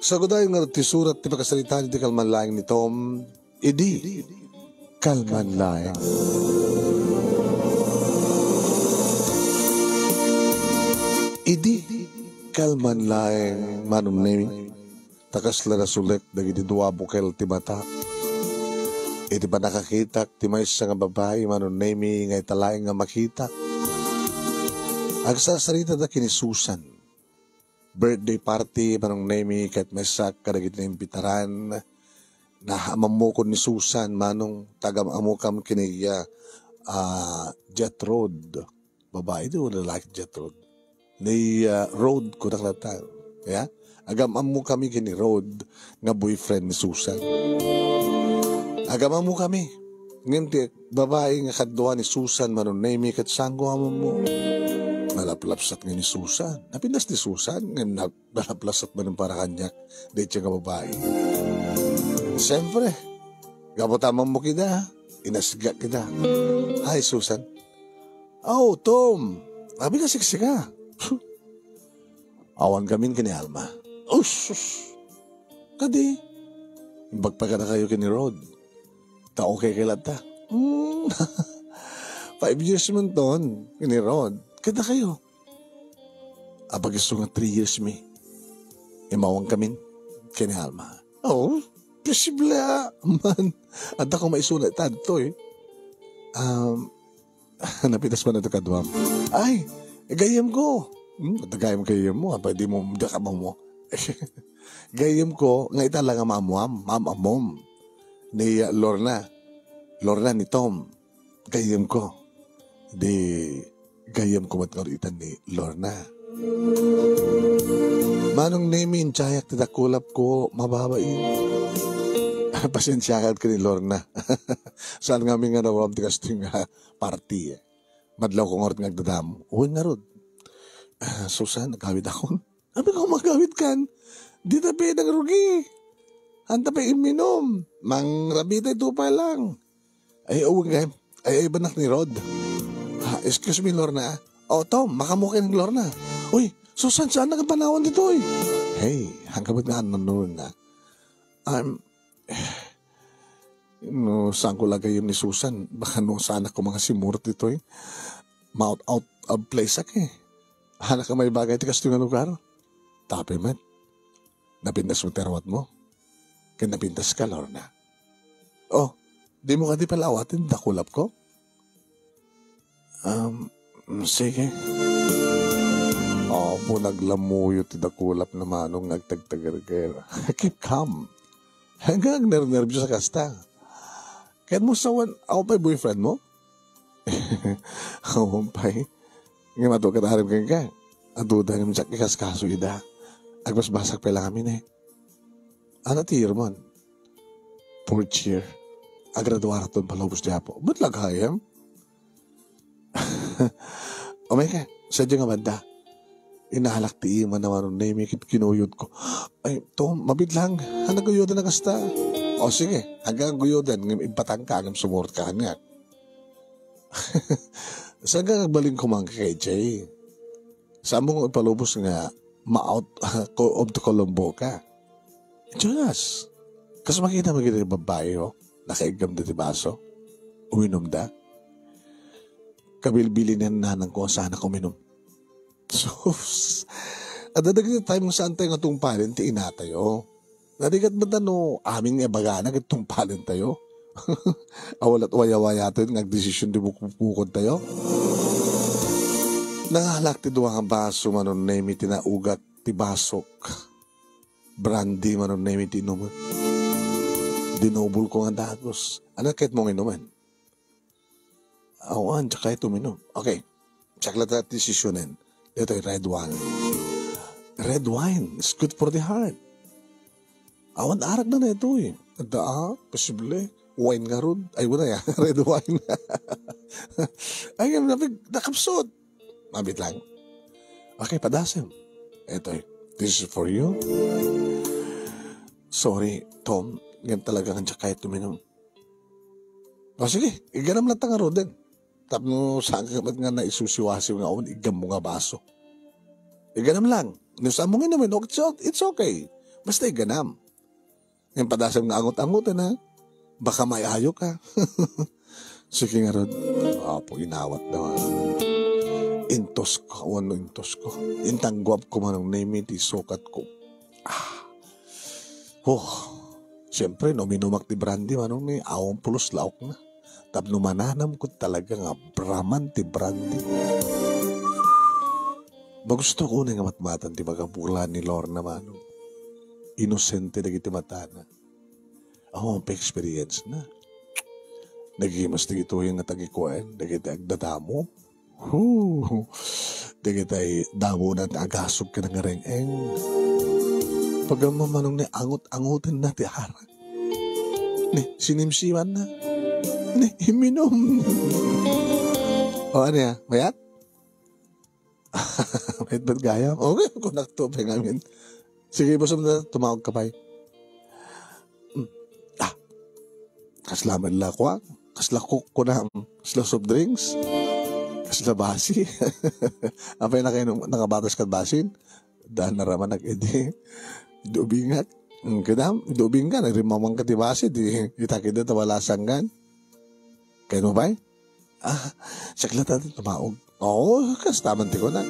Sa guday nga ti surat ti pagkasalita ti kalman laing ni Tom, idi kalman laing. Idi kalman laing manum nemi takas la nasulik dagiti dua bukel ti mata. Iti pa nakakita ti maysa nga babae manum nemi nga italaing nga makita. Agsasarita da kini Susan. Birthday party manong nemi kahit mesak kadagit na imbitaran na amamukon ni Susan manong tagam-amukam kiniya Jet Road. Babae di wala like Jet Road. Ni Road ko nakalata. Yeah? Agam-amu kami kini Road nga boyfriend ni Susan. Agam-amu kami. Ngayon babae nga kadwa ni Susan manong nemi kat sanggo mo. Nalaplapsat nga ni Susan. Napinas ni Susan. Nalaplapsat ba ng para kanyak. Dahil siya nga babae. Siyempre, gapotamang mo kita. Inasga kita. Hi, Susan. Oh, Tom. Abi ka siksika. Awan kami kini Alma. Oh, sus. Kadi. Bagpaga na kayo kini Rod. Tao kay kilata. 5 years man ton. Kini Rod. Kada kayo. Abagisto nga 3 years mi. Imawang kami kini Alma. Oh, posible man. At ako maisunat tanto eh. Napitas pa na ito kadwam. Ay, gayam ko. Gayam kayo mo. Pwede mo dakama mo. Gayam ko, nga itala nga mamam. Ni Lorna. Lorna ni Tom. Gayam ko. Gayam ko matngaritan ni Lorna. Manong nemin, tiyayak titakulap ko, mababain. Pasensyakat ka ni Lorna. Saan nga nga nawam tikas ting party. Madlaw kong orat ngagdadam. Uy nga rod. Susan, nagkawit ako. Sabi ko magkawit kan. Di tabi ng rugi. Anta pa iminom. Mang rabita ito pa lang. Ay, uwi nga. Ay, banak ni Rod. Excuse me, Lorna. Oh, Tom, makamukin ng Lorna. Uy, Susan, saan nagpanawan dito eh? Hey, hanggang ba't nga nanonood na? Saan ko lagay yun ni Susan? Baka nung sana ko mga simurot dito eh. Out of place ak eh. Hanak ka may bagay tikas ito nga lugar. Tapi man. Napintas mo terawat mo. Kaya napintas ka, Lorna. Oh, di mo ka di palawatin, dakulap ko? Sige. Po naglamuyo ti dakulap na manong nagtagtagar-gar. Keep calm. Hanggang nervyo sa kasta. Kahit mo sawan, ako pa'y boyfriend mo? Ako pa'y. Ngayon mato kataharap ka. Aduda nga siya kaskaso ida. Agmasbasak pa lang amin eh. Ano ti Yermon? Poor cheer. Agraduara ton palobos diya po. Ba't laghayam? O may ka, sadya nga banda. Inahalak ti iman naman na yung kinuyod ko. Ay, Tom, mabiglang. Hanaguyudan na kasta. O sige, hanggang guyudan. Impatang ka, hanggang sumurot ka nga. Saan ka nagbaling kumang kay Jay? Saan mong ipalubos nga ma-out of the Colombo ka? Diyos! Kasi makita yung babae, nakaigam na di baso. Uminom da. Kabilbili na nanang ko sana kuminom. So, adadag na tayo saan tayo nga tungpalin ti inatayo. Nadigat ba amin nga baga na tungpalin tayo? Awal at waya-waya tayo nagdesisyon di bukod tayo. Nangalak ti duwa nga baso manon na imi tinaugat ti basok. Brandy manon na imi tinumot. Dinobul ko nga dagos. Ano kahit mong inuman? Awan, tsaka ito minom. Okay, check lang tayo desisyonin. Ito ay red wine. Red wine is good for the heart. Awan, arag na ito eh. Posible. Wine nga ron. Ay, wala ya. Red wine. Ay, nakapsot. Mabit lang. Okay, padasim. Ito eh. This is for you. Sorry, Tom. Yan talaga nga tsaka ito minom. O sige, iganam lang tanga ron din. Tapno saan ka ba't nga naisusiwasiw nga awan, igam mo nga baso. Iganam lang. Saan mo nga naman, it's okay. Basta ganam. Yung padasam nga angot-angotan ha. Baka may ayo ka. Sige nga ron. Apo, inawat naman. Intos ko. Ano intos ko? Intanggwap ko manong name it. Isukat ko. Siyempre, no, minumak ti brandy manong ni awang pulos laok na. Tapno mananam ko talaga nga braman ti brandy. Magusto ko na nga matmatan ti magapula ni Lorna manong. Inosente na kiti matana. Ako ang pa-experience na. Nagimas na ito yung natagikuan. Nagita agdadamo. Nagita damo na agasog ka ng reng-eng. Pagamamanong ni angot-angutin na ti harang. Ni sinimsiwan na. Ni iminom. O ano ya? Mayat? Mayat ba't gaya? Okay, kung naktupay ngamin. Sige, bosom na tumawag ka pa. Kasla man la ko, kasla cook ko na, kasla soft drinks, kasla basi. Apay na kayo nakabatas kat basin, dahil naraman nag-edi, dubingat. Kadam, dubingan, nagrimamang ka ti basin, itakid na tawalasanggan. Kaya mo ba? Sakla tayo tumawag. Oo, kastaman ti ko na.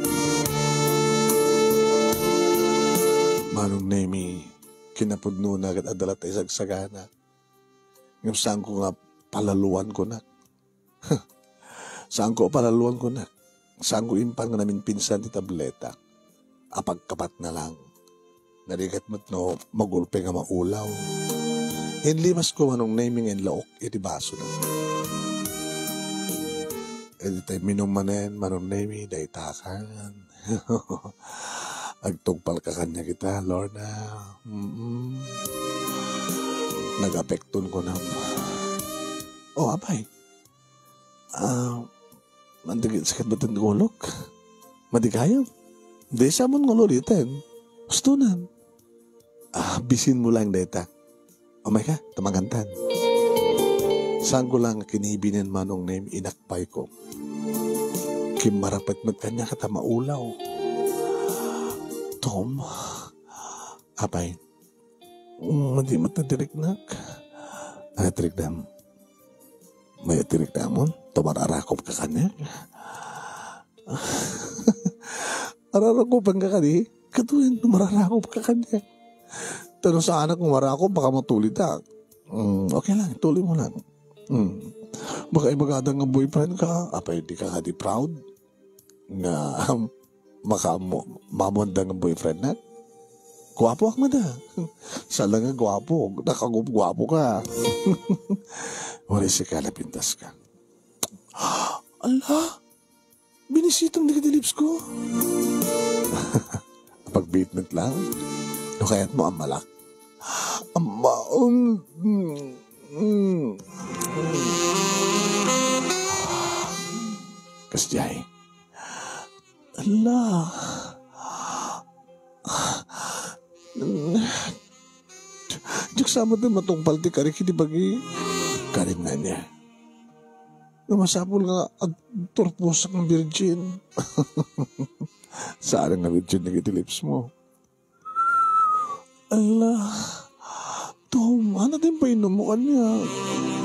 Manong nemi, kinapudno na agad adalat ay sagsagana. Ngayon saan ko nga palaluan ko na. Saan ko palaluan ko na. Saan ko impan nga namin pinsan ti tableta. Apagkapat na lang. Narikat mo't no, magulpe nga maulaw. Hinlimas ko manong naming and laok, iti baso na. Edi tayo minumanen, manong nami, daitakan. Agtugpal ka kanya kita, Lorna. Nag-apekton ko na. Abay. Mandigit sakit ba itong gulok? Madigayam. Di sa mon nguluritin. Gustunan. Bisin mo lang data. May ka, tamagantan. Saan ko lang kinibinin manong name inakpay ko. Kimarapat mat kanya kata maulaw. Tom, apay, hindi matadirik-nak. Ay, tirik-dam. May tirik-damon, tumararakop ka kanya. Ararakopan ka kani, katuwin, tumararakop ka kanya. Tanong sa anak kung marakop, baka matulit ha. Okay lang, tuloy mo lang. Baka ibagadang nga boyfriend ka, apay, di ka di proud. Nga, mamanda ng boyfriend na. Gwapo ak mada. Sala nga gwapo. Nakagwapo ka. Wala si kalapintas ka. Ala, binisitong nagdilips ko. Pag-baitment lang. No kaya't mo ang malak. Kasjay. Allah. Diyok sama din matungpal ti kari kiti bagi. Karin na niya. Namasapol nga turpusak ng virgin. Saan nga virgin na lips mo? Allah. Tom, ano din pa inom mo kanya?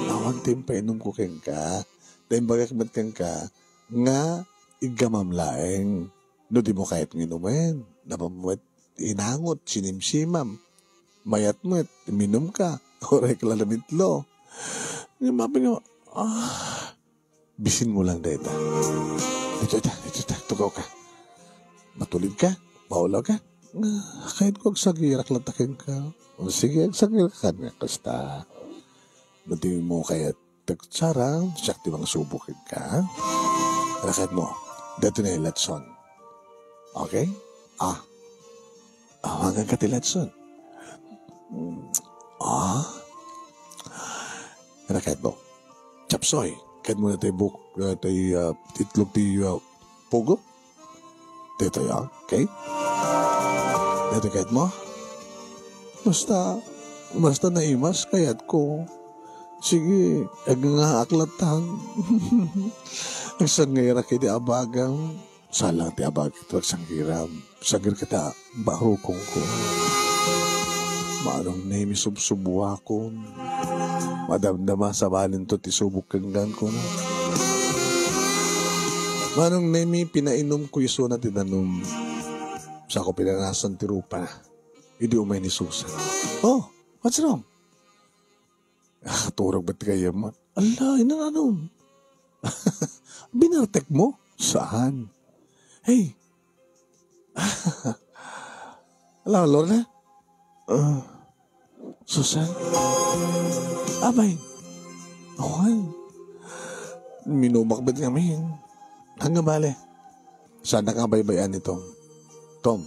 Awag din pa inom ko keng ka. Dahil bagakmat keng ka. Nga igamam laeng. No di mo kahit nginumin. Napamuwet inangot, sinimsimam. Mayat mo, minum ka. Oray ka lalamitlo. Ngayon mapi nga, bisin mo lang data. Ito, tugaw ka. Matulid ka? Maulaw ka? Kahit ko agsagirak latakin ka. Sige, agsagirak ka nga. Kasta, nati mo kaya tagtsarang, siyak di bang subukin ka. Kahit mo, dito na yung letson. Okay? Hanggang ka ti letson. Kahit mo, chapsoy. Kahit mo na tayo itlog tayo pugo. Dito yan, okay? Dito kahit mo. Basta naimas kayat ko. Sige, nga aklatan. Nagsangira kayo di abagang. Salang ti abag ito agsangiram. Sangir kita barukong ko. Manong nemi subsubuakon. Madamdama sa balin to tisubok kanggan ko na. Manong nemi pinainom ko iso na tinanong. Sa ako pinanasan ti Rupa. Hindi umay ni Susan. Oh, what's wrong? Turog ba't kayo man? Ala, inananom. Binartek mo? Saan? Hey. Ala, Lorna? Susan? Abay. Okay. Minumakbet kami. Hanggang bale. Saan nakabaybayan itong? Tom,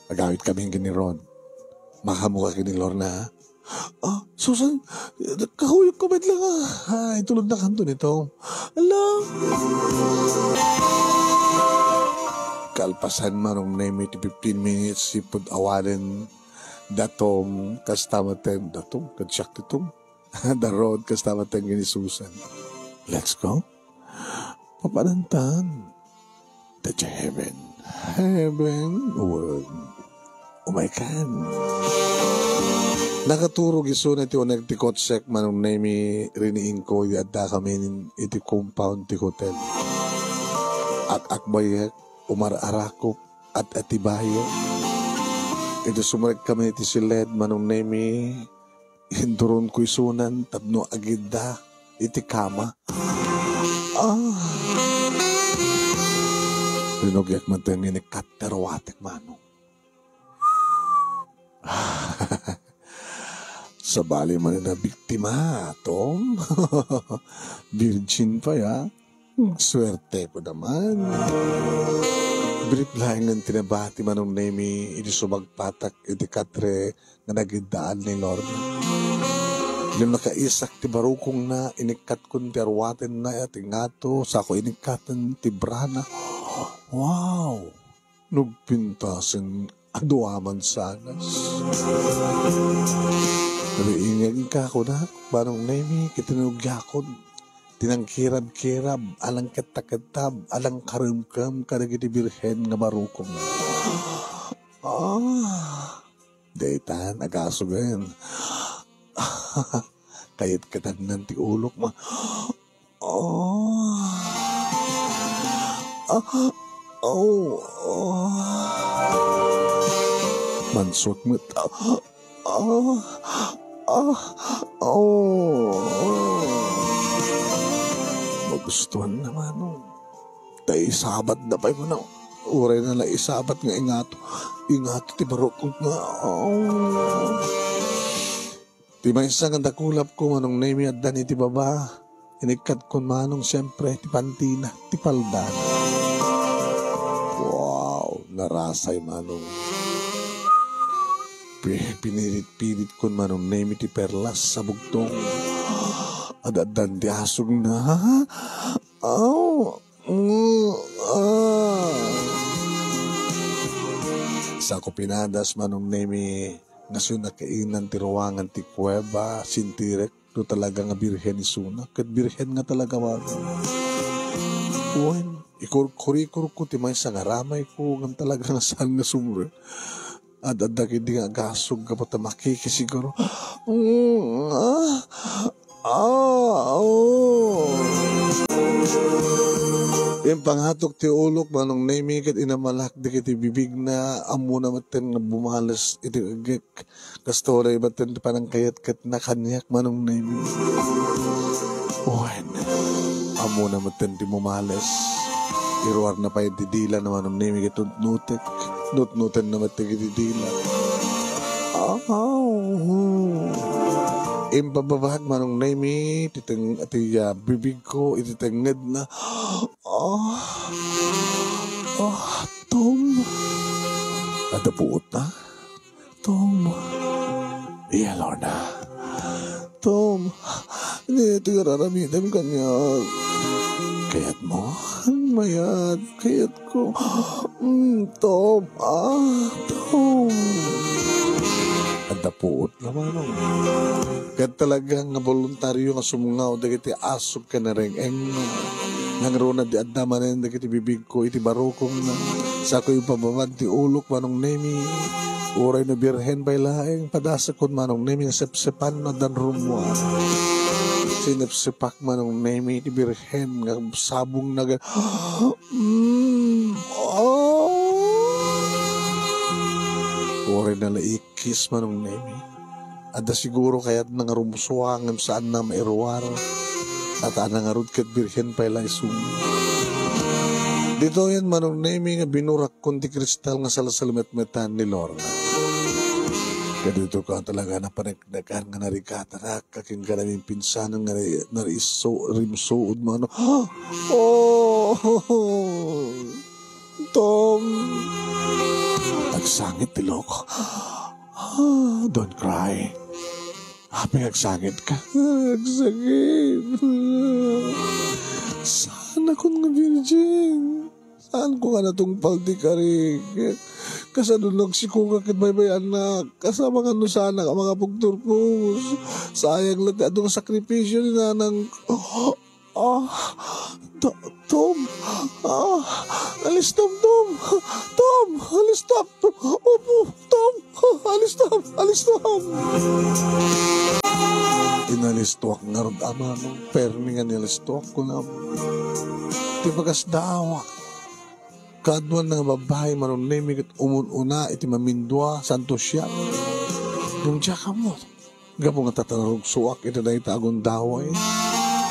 agawit kami yung giniron. Makamukha ka ni Lorna, ha? Susan, kahuyok ko ba't lang, ha? Ay, tulad na kanto nito. Alam. Kalpasan manong na 15 minutes, sipod awalan datom, kastamaten, datom, kadsyak ditong. The road, kastamaten gini Susan. Let's go. Papanantan. That's heaven. Heaven, world. Oh my God. Nakaturog iso na iti onag ti kotsek manong naimi riniin ko yadda kami iti compound ti hotel. At akbayek, umar-arakop at atibayo. Ito sumarag kami iti siled manong naimi hinduron ko isunan tapno agidda iti kama. Rinogyak man tayo ni Katerwatek manong. Sa bali man na biktima, Tom. Virgin pa ya. Swerte ko naman. Brief lang ng tinabati manong nemi iti sumagpatak iti katre na nagidaan ni Lorna. Yung nakaisak ti barukong na inikat kun ti arwaten na at ingato sa ako inikatan ti brana. Wow! Nagpintasin aduaman sanas. Nariingag ka ko na, parang nemi, kitinugyakon. Tinangkirab-kirab, alang katakattab, alang karimkam, karagiti birhen nga barukong. Daytan, agasugan. Kayat katagnan ti ulok ma. Manswak mo. Magustuhan naman. Tayo isabat na pa mo na. Uray na lang isabat nga ingato. Ingato ti barokong nga. Ti may isang dakulap ko manong nemi at dani ti baba. Inikat ko manong siyempre ti pantina, ti paldan. Wow, narasay manong. Pinilit-pilit ko manong nemi ti perlas sa bugtong. Adadan di asog na. Sa ko pinadas manong nemi ngayon nakainan ti ruwangan ti kuweba, sintirek, do talaga nga birhen ni Suna. Kat birhen nga talaga manong. Uwan, ikur-kurikur ko ti may sangaramay ko nga talaga nga saan nga sumre. At hindi nga gasog ka pa tamaki siguro. Yung panghatok ti ulok manong nemi kat inamalak di kiti bibig na amo na maten nga bumalas iti agik kastoray maten panang kayat kat nakanyak manong nemi. Uwan, amo na maten ti bumalas iruar na pa yung didila na manong nemi kat nutek nutnutan na maten ti didila. Impababahag manong nemi titeng ati bibig ko ititenged na. Tom. Ada puot na. Tom. Iya, Lorna. Tom. Hindi, ito kararamitan kanya. Kayat mo? Mayat. Kayat ko. Tom. Tom. Ada puot naman. Kaya talagang nga voluntaryo nga sumungaw dagiti asok ka na rin nangrona di adda manen dagiti bibig ko iti barokong na sa ko yung pababag ti ulok manong nemi Uray na birhen bay laeng padasakon manong nemi sepsepan na dan rumwa. Sinepsepak manong nemi ni birhen nga sabong na Uray na laikis manong nemi. Ada siguro kaya't nangarumsuang saan na mairwar at anangarod kat birhen bay laisong. Dito yan manong nemi nga binurak kundi kristal nga salasalamet-metan ni Lorna. Kaya dito ka talaga na panagdagan nga narikata na kaking ganaming pinsanan nga rimsuod mo ano. Tom! Nagsangit ti Loko. Don't cry. Happy nagsangit ka. Nagsangit. Saan ako nga virgin? Saan ko ka na itong paldikarig? Kasadulog si Kuka kit may anak. Kasama nga no sana ka mga pugturpus. Sayang lang atong sakripisyo ni nanang. Tom. Alis Tom. Tom, alis Tom. Opo, Tom. Alis Tom. Inalistuak nga rod ama nung permi nga nilistuak ko na. Di bagas dawa. Kadwan nga babae manon nemig at umununa iti mamindwa santo siya. Nung diya ka mo. Gapo nga tatanarog suwak iti na itagon daway.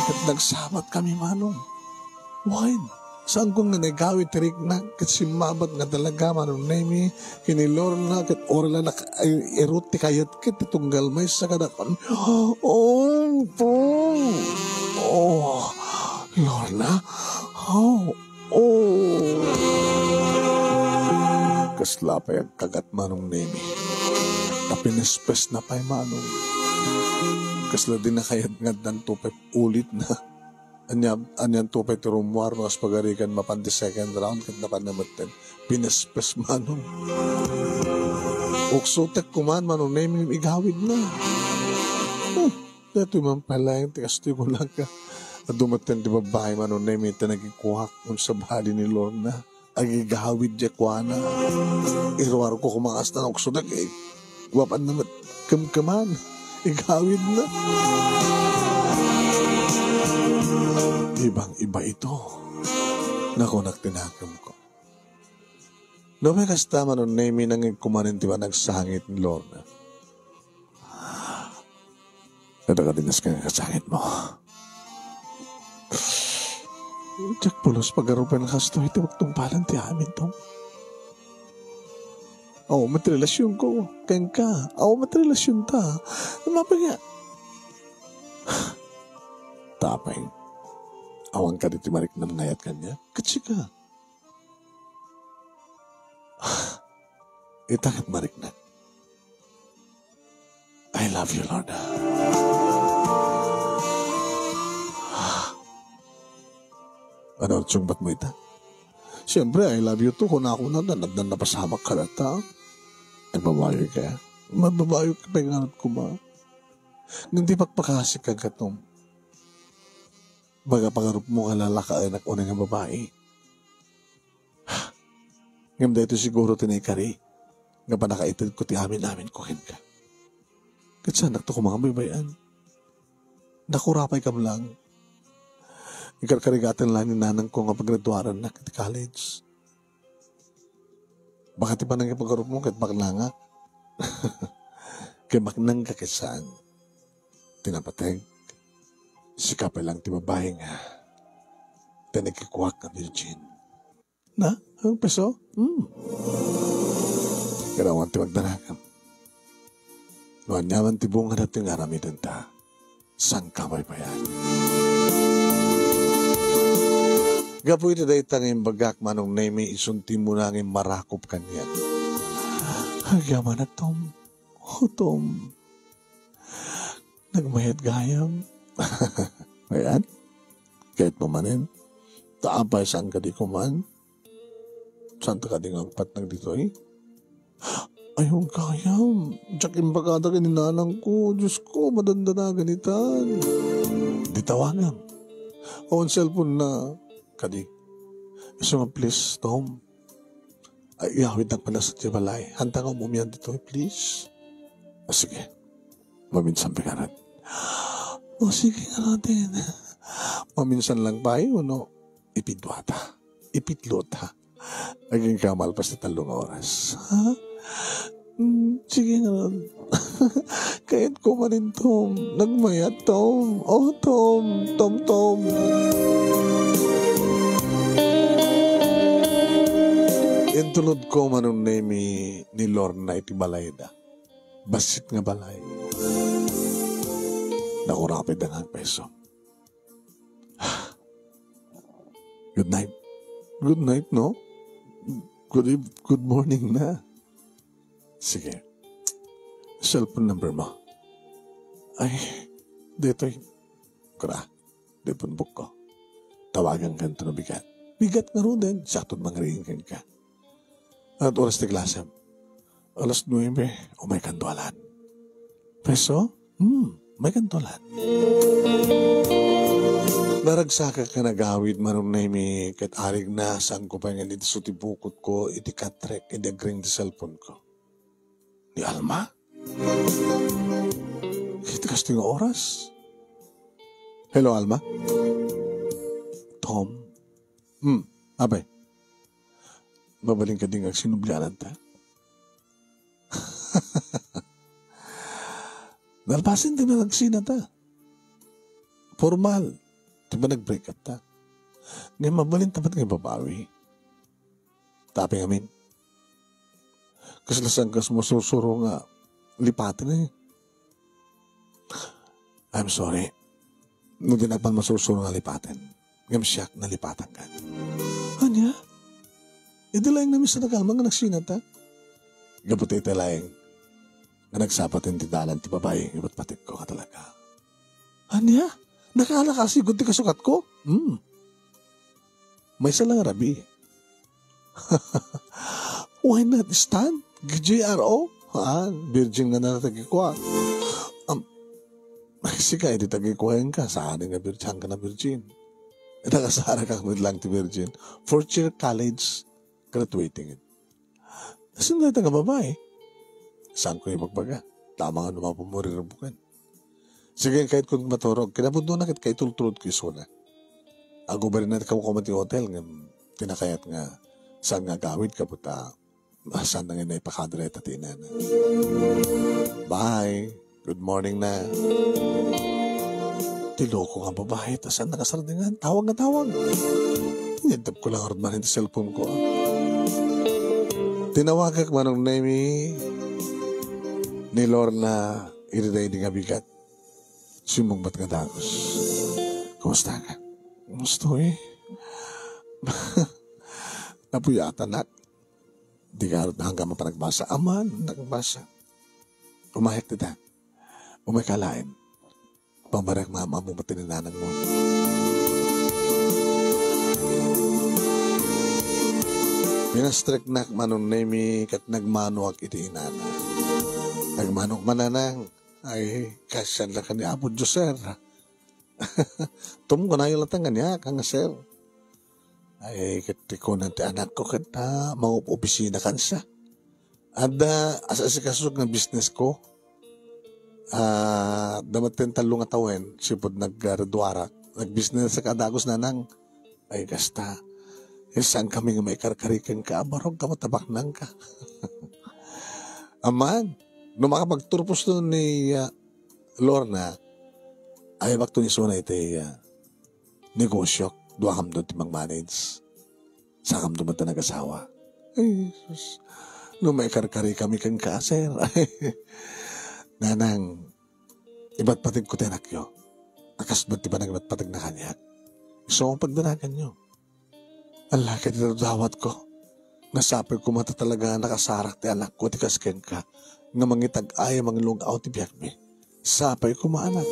At nagsabat kami manong. Wine. Saan kong nga nagawit tirik na kat simabat nga talaga manon nemi kinilor na kat orla na eroti kayat kit itunggal may sa kadapan. Lorna? Kasla pa yung kagat manong nemi. Tapinespes na pa'y manong. Kasla din na kayat nga dan tupay ulit na. Anyan tupay tirumwar no as pagarikan mapandi second round kat napanamaten. Pinespes manong. Uksutek kuman manong nemi igawid na. Dito man pala yung tikastoy ko lang ka. At dumaten di babae manong nemi tanagikuhak ng sabali ni Lorna. Agigawid di kwa na. Irwar ko kumangas na uksutek eh. Wapan naman kamkaman. Igawid na. Ibang iba ito. Naku, nagtinakam ko. No, may kasta manon nemi nang kumanin di ba nagsangit ni Lorna. Nadakadinas ka nga kasangit mo. Jack pulos pag-arupan ng kasto, iti magtumpalan ti amin to. Matrelasyon ko. Kain ka. Matrelasyon ta. Mapagya. Tapay. Awang ka dito marik na ngayat kanya. Katsi ka. Itakit marik na. I love you, Lorna. Ano, tsungbat mo ita? Siyempre, I love you too. Kung ako na napasamak ka na ta. Ay, babayo ka. Mababayo ka pa yung hanap ko ma. Hindi pagpakasik ka katong. Baga pangarup mo kalalaka anak o nga babae. Ngam dahito siguro tinaykari. Nga pa nakaitid ko ti amin kuhin ka. Katsanak to ko mga baybayan. Nakurapay kam lang. Ikarkarigatan lang ni nanang ko nga paggraduaran na kati college. Baka ti pa nang ipagarup mo kahit baknanga. Kaya baknang ka kisaan. Tinapateng. Sikapay lang ti babae nga. Tinagkikuwak na virgin. Na? Ang peso? Karawan ti magdanakam. Noan naman ti bunga natin aramidan ta. Sang kamay pa yan. Gapo iti dahi tanging bagak manong nemi isunti mo nanging marakop kanya. Agyaman na Tom. Tom. Nagmayat gayam. Ayan. Kahit pamanin. Taapay saan ka di kuman. Saan ka di ngagpat nag dito eh. Ayong kayam. Diyak imbagada ka ninanang ko. Diyos ko, madanda na ganitan. Di tawagan. O ang cellphone na. Kadi. So nga please, Tom. Ay, ihawid ng pala sa tibalay. Handa ka umumiyan dito, please. Sige. Maminsan bigaran. Sige nga natin. Maminsan lang pa no? Ipidwata. Ipitlot, ha? Naging kamalpas na 3 oras. Ha? Sige nga. Kahit ko man rin, Tom. Nagmayat, Tom. Oh, Tom. Tom. Intulod ko manong name ni Lorna iti balay da. Basit nga balay. Nakurapid ang peso. Good night. Good night, no? Good morning na. Sige. Cellphone number mo. Ay, dito'y kura. Dipon book ko. Tawagan ka ito na bigat. Bigat nga rin din. Saktod mangringin ka. At oras na klasem. 9:00, may kantualan. Peso? May kantualan. Naragsaka ka nagawid manong na imi kat arig na saan ko pa nga dito sa tibukot ko iti katrek iti agring di cellphone ko. Ni Alma? Iti kasting oras? Hello, Alma? Tom? Abay. Mabaling ka din ang sinubyanan ta. Nalpasin din na nagsina ta. Formal. Di ba nag-break up ta? Ngayon mabalin tapat ngayon babawi. Tapi amin. Kasi lasang kas mo susuro nga lipatin eh. I'm sorry. Nung dinagpan masusuro nga lipatin. Ngayon siyak na lipatan ka. Anya? Ito lang namin sa nakalma nga nagsinat ha. Gabuti ito lang nga nagsapat yung titalan ti babae iba't patik ko ka talaga. Anya? Nakala kasi ti kasukat ko? May salang rabi. Why not stand? GRO? Virgin nga na natagi ko ha. Sika, iti tagi ko ka. Saan nga virgin ka na virgin? Nakasara ka lang ti virgin. 4th year college graduating it. Tapos na nga babae. Saan ko yung magbaga? Tama nga naman pumuri ng bukan. Sige, kahit kung maturog, kinabundo na kahit tultrod ko iso na. Ako ba rin natin kamukumati hotel nga tinakayat nga saan nga gawid ka puta. Saan na nga na ipakadret at ina na. Bye. Good morning na. Tiloko nga babae. Tas saan nakasardingan? Tawag nga tawag. Niyadap ko lang arman sa cellphone ko. Tinawagak manong name ni Lorna iriday di nga bigat. Simong ba't nga dagos? Kumusta ka? Gusto eh. Napuyatan nak. Di ka hanggang mapanagbasa. Aman, nagbasa. Umahit kita. Umay-kalain. Pambarag mama mo matininanan mo. Pinastrek nak manong nemi kat nagmanuak iti inana. Nagmanok mananang. Ay, kasyan lang ka ni Apo Diyos, sir. Tum ko na yung latangan niya, kang sir. Ay, katiko nanti anak ko kita, mga opisina kansa. Ada, asa-sikasog ng business ko. Damat 10 talong atawen, sipod nag-graduara. Nag-business sa kadagos na nang. Ay, gasta. Isang kami nga may karkarikan ka, barog ka matabak nang ka. Aman. Nung makapagturpos doon ni Lorna, ay bakto ni Sona ito negosyo. Dua kam doon timang manage. Sa kam doon na nag-asawa. Ay, Jesus. Nung may karkari kami kang kaser. Nanang, iba't patig ko tinakyo. Akasbat di ba nang iba't patig na kanyak? Gusto mong pagdanagan nyo. Allah, kaya dawat ko. Nasapag ko mata talaga nakasarak ti anak ko, ti kasken ka. Nga mangitag ay mangilong out ti biyak mi. Sapay ko maanak.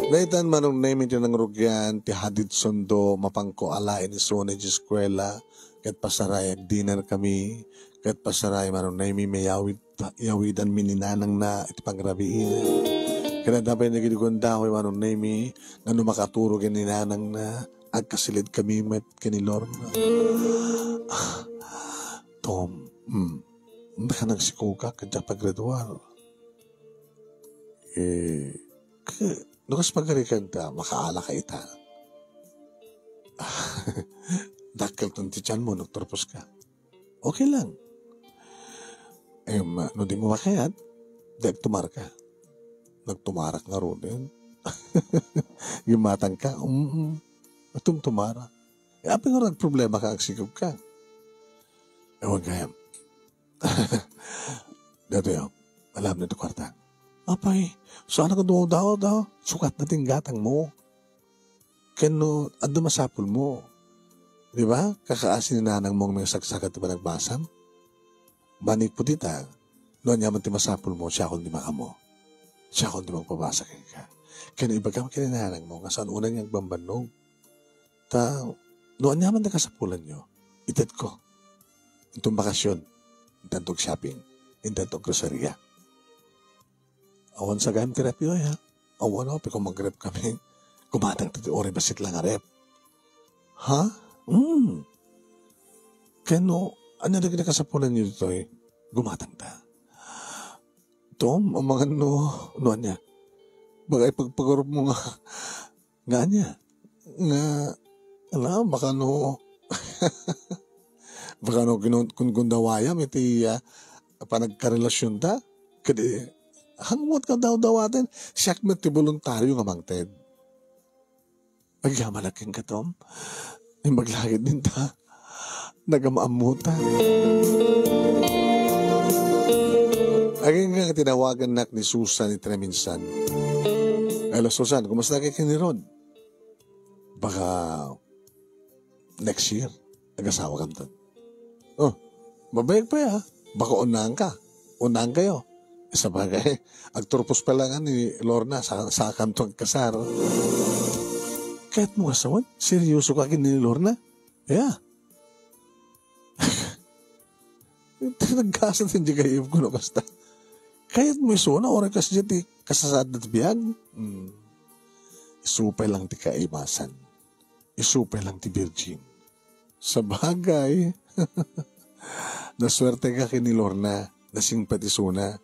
Naitan manong namin ng rugyan, ti hadid sundo, mapangko alain ni Sona di eskwela, kat pasarayag dinner kami, kat pasaray manong namin may yawidan mininanang na iti pangrabiin. Kaya dapat nagigunda ko yung anong name nga makaturo gininanang na agkasilid kami met kinilor na. Tom, hindi ka nagsikuka kadya paggraduar. Nukas pagkarikan ta, makaala ka ita. Dakil tong tichan mo, nagtorpos ka. Okay lang. No di mo makayat, dahil tumar ka. Nagtumarak nga ro din. Gimatang ka, tumara. Api nga nagproblema ka, agsikap ka. Ewan kaya. Dato yun, alam na ito kwarta. Apay, saan ka daw, sukat na tinggatang mo. Kano, ando masapul mo. Di ba? Kakaasin na nanang mong may saksakat ba nagbasam? Banik po dita, noon yaman ti masapul mo, siya kung di makamo. Siya kung di magpabasa ka. Kano iba ka makininanang mo, nga saan unang yung bambanog. Noon yaman na kasapulan nyo, itat ko. Itong bakasyon, intantog shopping, intantog groceria. Awan sa gayam ti rep yun, ha? Awan ako, kung mag-rep kami, kumatang titi ori basit lang a rep. Ha? Kano, ano na kinakasapulan nyo dito eh? Gumatang ta. Tom, ang mga noon niya. Bagay pagpagarup mo nga niya. Nga, alam, baka kung gundawayam, iti panagkarelasyon ta. Kadi, hangmot ka daw-dawatin, siyak mo ti voluntaryo nga mangted. Magkamalaking ka, Tom. Ay maglagid din ta. Nagamaamutan. Aging nga tinawagan nak ni Susan ni Treminsan. Hello, Susan, kumusta kayo kinirod? Baka next year, nag-asawa ka doon. Oh, mabayag pa ya. Baka unang ka. Unang kayo. Isa bagay, agturpos pa lang ni Lorna sa kantong kasar. Kahit mo kasawan, seryoso ka kin ni Lorna? Yeah. Nagkasan din di kayo ko no basta. Kahit mo iso na oras kasi di kasasad na tibiyag. Isupay lang ti kaimasan. Isupay lang ti virgin. Sa bagay. Naswerte ka kin ni Lorna. Nasingpet iso na.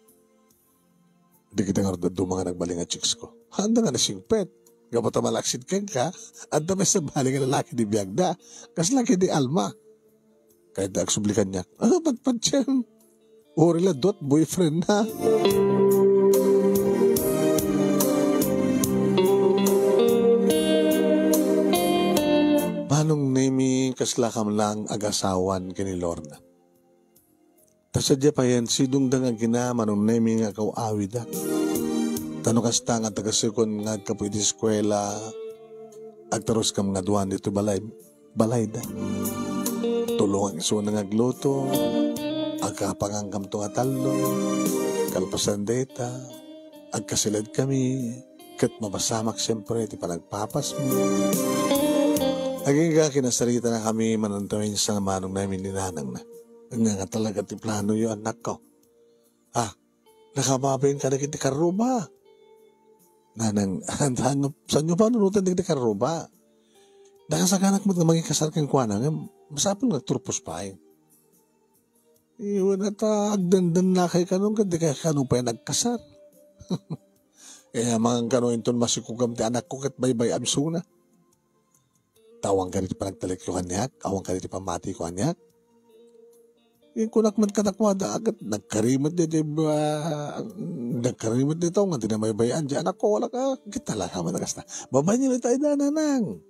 Di kita nga rin mga nagbaling at chicks ko. Handa nga nasingpet. Gapata malaksid ka, at dami sa bali nga lalaki di biyagda, kas laki di alma. Kahit da agsublikan niya, pagpadsyan, uri la dot boyfriend na. Manong nemi kaslakam lang agasawan kini Lorna. Tasadya pa yan, sidong da nga gina, manong nemi nga kawawi da. Tanong kasta nga tagasikon nga kapwede eskwela agtaros kam nga duwan dito balay da. Tulungan iso na ngagluto agkapangang kam to nga talo kalpasan data agkasilad kami kat mabasamak siyempre ti panagpapas mo. Aging ka kinasarita na kami manantawin sa manong namin ninanang na. Nga talaga ti plano yung anak ko. Nakamabayin ka na kiti karuba. Nanang, saan nyo pa nunutan di karuba? Nakasakanak mo na maging kasal kang kuwana nga, masapang nagturpos pa eh. Iwan na ta, agdandan na kay kanong, hindi kaya kanong pa nagkasal. Kaya mga kanong inton masikugam ti anak ko kat baybay amso na. Tawang ka rin pa nagtalik ko kanyak, awang ka rin pa mati ko kanyak. Yung kunak man katakwada agad, nagkarimot dito nga, di na may bayan dyan. Ako, wala ka, kita lang naman nagasta. Babay niyo tayo na nanang.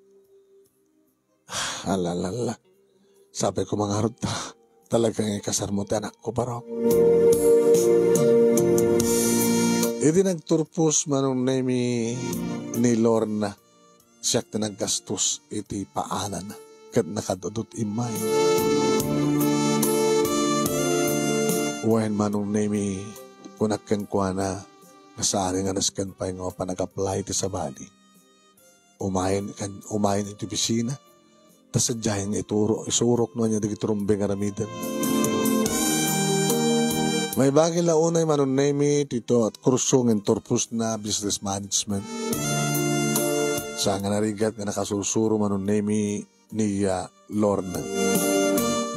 Alalala. Sabi ko mga harot na, talagang ikasar mo ti anak ko parang. Iti nagturpos manong nemi ni Lorna, siyak na naggastos iti paanan kat nakadudot imay. Wain manong nemi kunakkan kwa na nasari nga naskan pa yung panag-apply ti sa bali. Umayin iti pisina, tas sadyahin nga isurok no niya di turumbe nga ramidan. May bagay launay manunemi tito at kursong and turpus na business management. Sa nga narigat nga nakasusuro manunemi ni Lorna.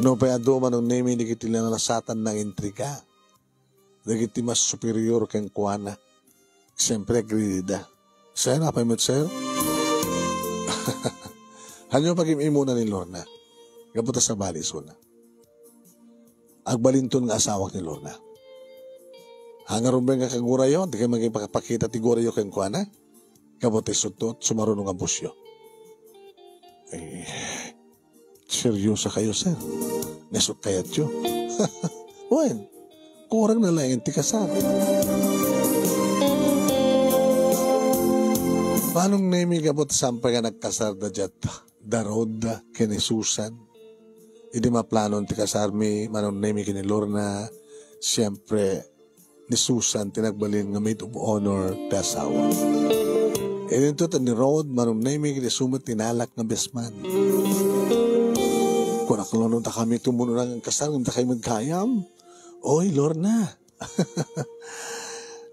No payado manunemi di kiti lang nasatan ng intriga. Di kiti mas superior keng kuana. Siyempre agredida. Sir, apa imot sir? Hanyo pag-imuna ni Lorna. Kaputa sa balis na. Agbalinton nga asawak ni Lorna. Hangarumbeng nga kagurayo, di kayo magipakita ti gurayo keng kuana. Kaputa sutot, sumarunong ang busyo. Eh, seryosa kayo, sir. Nesot kayat yun. Wen, kurang na lang ti kasar. Manong nemi kapot sampay nga nagkasar da dyan, darod kini Susan. Hindi maplanon ti kasarmi, manong nemi kini Lorna, siyempre ni Susan tinagbalin nga maid of honor ti asawa. E dito ni Rod, manong nemi kini sumat tinalak nga besman. Kung nakalonon ta kami tumuno lang ang kasar, kung ta kayo magkayam. Oy, Lorna,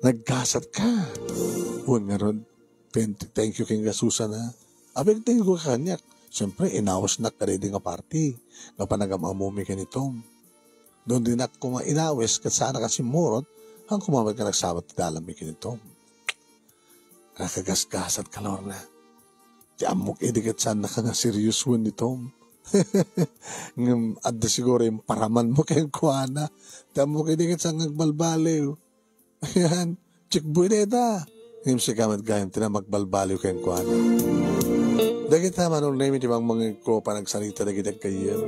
nagkasat ka. Uwan nga Rod, thank you king Susan ha. Abig thank you ka kanyak. Siyempre, inawas na ka rin nga party. Nga panagamamumi ka ni Tom. Doon din ako inawes kat sana kasi murot ang kumamag ka nagsabat ti dalami ka ni Tom. Nakagasgasat ka, Lorna. Di amok idikat sana ka nga serious one ni Tom. Adda siguro yung paraman mo kayong kuana. Di amok idikat sana nagbalbaliw. Ayan, chikboy na ita. Ngayon si kamad kayong tinamagbalbaliw kayong kuana. Dagit naman nung name iti mga ko pa nagsalita dagit kayo.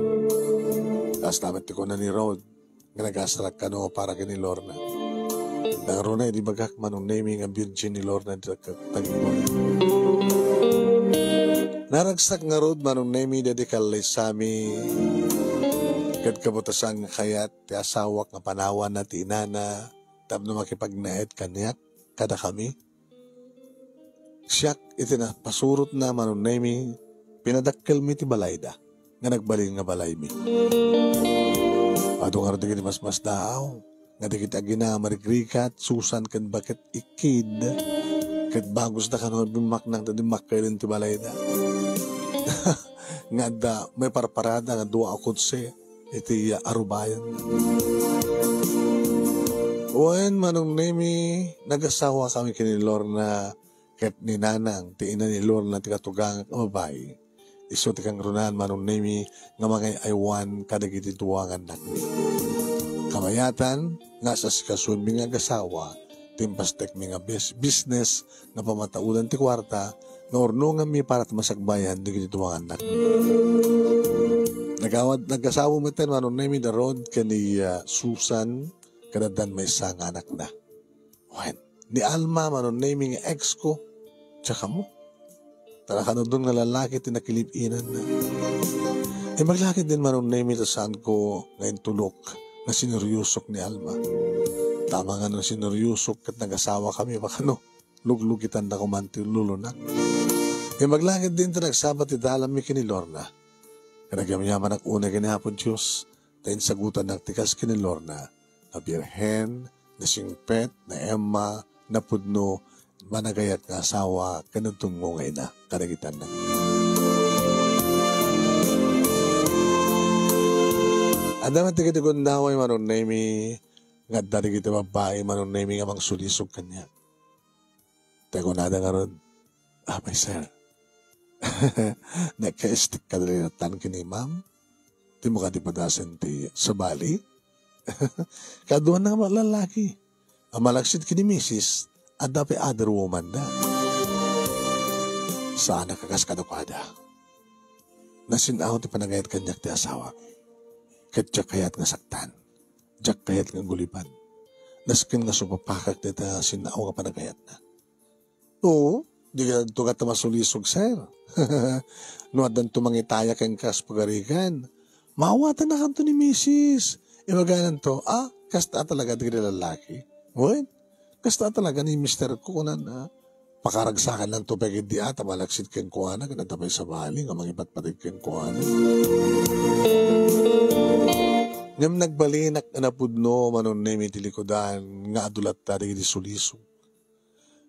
Tapos naman ko na ni Rod. Nga nagasarak ka no para kini Lorna. Naro na di bagak man nung naming ang virgin ni Lorna di tagibon. Naragsak nga Rod man nung naming dedikalay sami. Kat kabutasan nga kayat ti asawak nga panawan na ti inana. Tap na makipagnaet kanyak kada kami. Siyak iti na pasurot na manunay mi pinadakkel mi ti balayda nga nagbalin nga balay mi. Ato nga rin di mas daaw nga di kita gina marigrikat Susan kan bakit ikid kat bagos na kanon bimaknang ta di makkailin ti balayda. Nga da may parparada nga dua akutse iti arubayan. Uwan manunay mi nagasawa kami kini Lorna. Ket ni nanang, ti ina ni Lorna ti katugang amabay. Iso ti kang runan manong nemi nga mga aywan kadagiti tuwangan nakmi. Kamayatan, nga sa sikasun mi nga gasawa, timpastek mi nga business nga pamataulan ti kwarta, nga orno nga mi para masagbayan digiti tuwangan nakmi. Nagasawa mo ten manong nemi the road kani Susan, kadadan may isang anak na. Wen, ni Alma manong nemi nga ex ko, tsaka mo. Talaga na doon nga lalaki tinakilipinan na. E maglakit din manong name ito saan ko ngayon tulok na sineryusok ni Alma. Tama nga nang sineryusok kat nag-asawa kami baka no, luglugitan na kumanti lulunak. E maglakit din ito nagsabat italam mi kini Lorna. Kanagyaman ang una kinihapon Diyos, tayo sagutan ng tikas kini Lorna, na Birhen, na Singpet, na Emma, na Pudno, managayat nga asawa kanutong ngungay na karagitan na. Adaman ti kiti kundaway manon nemi nga dari kiti babae manon nemi nga mang sulisog kanya. Tego nada nga ron. May sir. Nagka-stick ka dali na tan kini ma'am. Di mo ka di padasan ti sa bali. Kaduan na nga lalaki. Ang malaksit kini misis at dapat other woman na. Saan nakakaskadukada? Nasinaw ti panagayat kanyak ti asawa. Katyak kayat nga saktan. Jak kayat nga gulipan. Naskin nga supapakak ti ta sinaw nga panagayat na. Oo, di ka tugat na masulisog, sir. Nuadan tumangitaya kang kas pagarikan. Mawatan na kanto ni misis. Imaganan to, kasta talaga di ka lalaki. What? Kasta talaga ni Mr. Kukunan na pakaragsakan lang tubig di ata malaksit keng kuana kanatapay sa bali nga mangipat patig keng kuana. Ngam nagbalinak na pudno manon na may tilikodan nga adulat ta di suliso.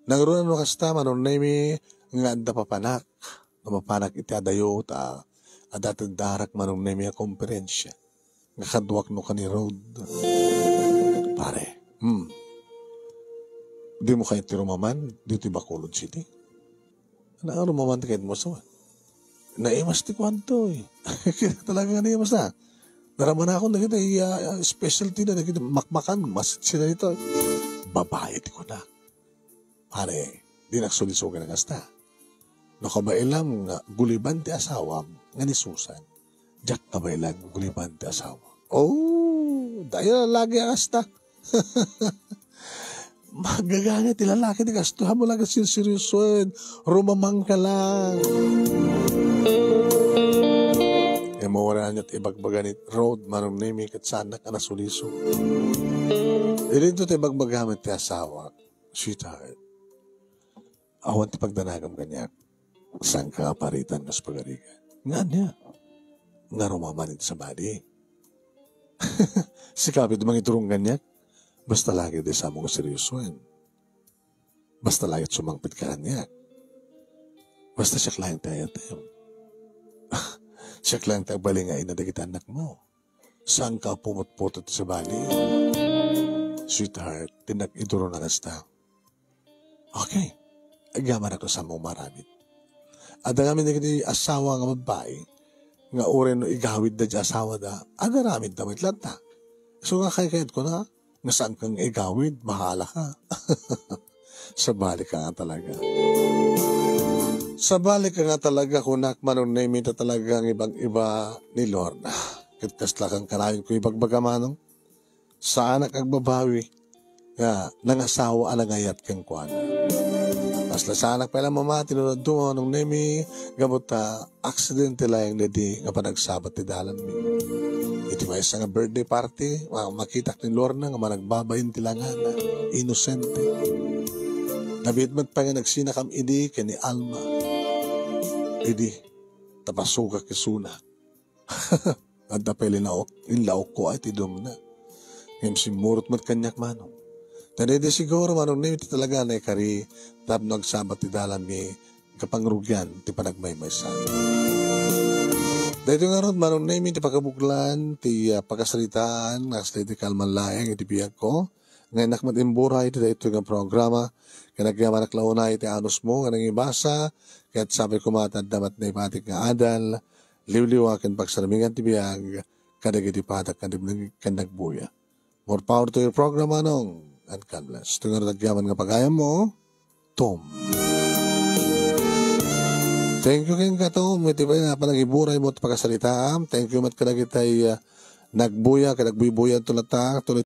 Nagrunan mo kasta manon na may nga anda papanak. Mapanak iti adayo ta adatag darak manon na may komperensya. Nga kadwak no ka ni road. Pare, di mo kayo tirumaman dito Bacolod City. Ano rumaman kahit mo sa naimas ti kwanto eh. Talaga naimas na. Naraman ako na kita, specialty na kita, makmakan, mas sila ito. Babae ti ko na. Pare, di nagsulisugan ng asta. Nakabailam nga, guliban ti asawam, nga ni Susan. Jack kabailan, guliban ti asawa. Oh, dahil lagi ang asta. Magagamit ti lalaki ti kastuhan mo lang seryosoin. Rumamang ka lang. Mawala niya at ibagbaganit road, manong name kat sana ka nasuliso. Dito tayo ibagbagamit ti asawa, sweetheart. Awan ti pagdanagam kanya, saan ka paritan kas pagarigan. Nga niya, nga rumamanit sa body. Sikapit mga iturong ganyan, basta lagi di sa mong seryosoin. Basta lagi sumangpit ka niya. Basta siya klayang tayo. Siya lang tagbalingay na dagit anak mo. Saan ka pumutputot sa bali? Sweetheart, tinag-iduro na kasta. Okay. Agaman ako sa mong maramit. At ang amin na asawa nga babae, nga oren no igawid na di asawa da, agaramid na may lata. So nga kayakayat ko na, nga saan kang igawid, mahala ka. Sa balik ka nga talaga. Sa balik ka nga talaga kunak manon na imita talaga ang ibang-iba ni Lord. Kitkas lakang kanayon ko ibagbaga sa anak agbabawi nga nangasawa anangayat kang kuwan. Pasla sa anak pala mama tinunod mo nung nemi gamot aksidente lang nadi nga panagsabat ti dalan mi. Iti may nga birthday party makitak ni Lord na nga managbabayin tilangan na inosente. Nabitmat pa nga nagsinakam idi kani Alma. Idi, tapasuka kisuna. At napili na inlaok ko ay tidom na. Ngayon simurot mat kanyak manong. Tanay di siguro manong na ito talaga na ikari tap nagsabat ti dalan mi kapangrugyan ti panagmaymaysan. Dahito nga ron manong na iti pagkabuklan ti pagkasalitaan nakasali ti kalmanlayang iti biyag ko. Ngayon nakmat imburay iti dahito nga programa kanagyaman naklaunay iti anos mo kanang ibasa kaya't sabi ko matadamat na ipatik nga adal, liwliwakin pagsaramingan ti biyag, kadag iti patak kanagbuya. More power to your program, anong, and God bless. Ito nga nagyaman nga pagayam mo, Tom. Thank you kin ka, Tom. Iti pa na panagiburay mo at pagkasalita. Thank you mat kadag itay nagbuya, kanagbuya tulata, tuloy